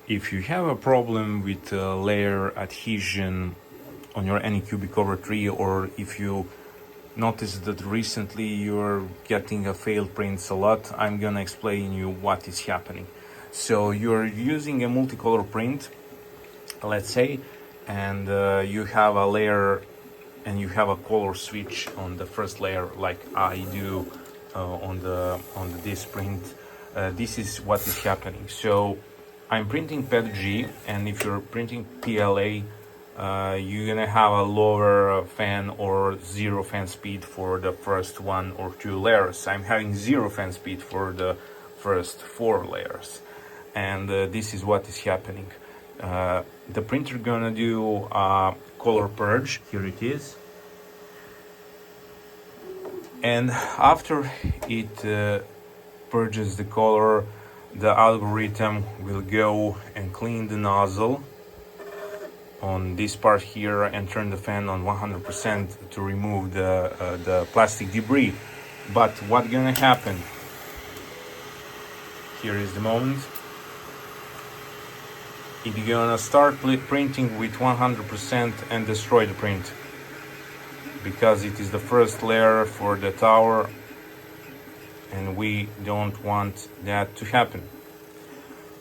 If you have a problem with layer adhesion on your Anycubic Kobra 3, or if you notice that recently you're getting a failed prints a lot, I'm gonna explain you what is happening. So you're using a multicolor print, let's say, and you have a layer and you have a color switch on the first layer, like I do on this print. This is what is happening. So I'm printing PETG, and if you're printing PLA, you're gonna have a lower fan or zero fan speed for the first 1 or 2 layers. I'm having zero fan speed for the first 4 layers, and this is what is happening. The printer gonna do a color purge. Here it is, and after it purges the color, the algorithm will go and clean the nozzle on this part here and turn the fan on 100% to remove the plastic debris. But what's gonna happen? Here is the moment. It's gonna start printing with 100% and destroy the print, because it is the first layer for the tower and we don't want that to happen.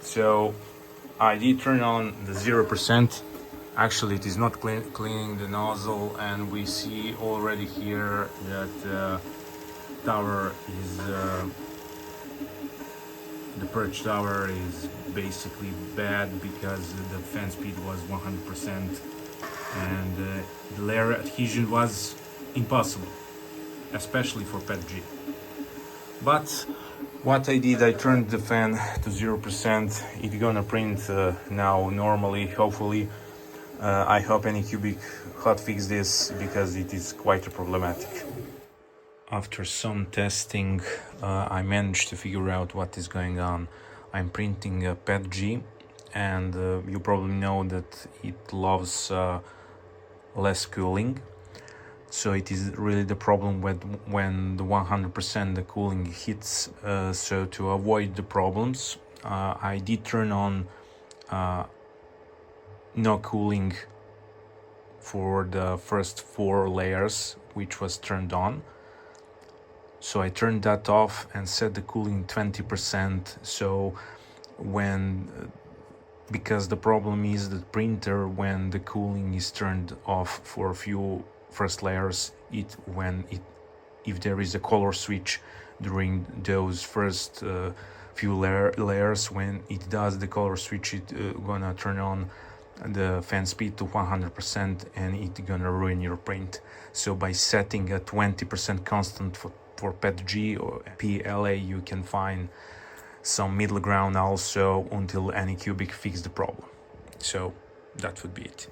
So I did turn on the 0%. Actually, it is not cleaning the nozzle, and we see already here that tower is the purge tower is basically bad because the fan speed was 100% and the layer adhesion was impossible, especially for PETG. But what I did, I turned the fan to 0%. It's gonna print now normally, hopefully. I hope Anycubic hotfix this, because it is quite problematic. After some testing, I managed to figure out what is going on. I'm printing a PETG, and you probably know that it loves less cooling. So it is really the problem when the 100% the cooling hits. So to avoid the problems, I did turn on no cooling for the first 4 layers, which was turned on. So I turned that off and set the cooling 20%. So because the problem is the printer, when the cooling is turned off for a few first layers, if there is a color switch during those first few layers, when it does the color switch, it gonna turn on the fan speed to 100% and it's gonna ruin your print. So by setting a 20% constant for PETG or PLA, you can find some middle ground also until Anycubic fix the problem. So that would be it.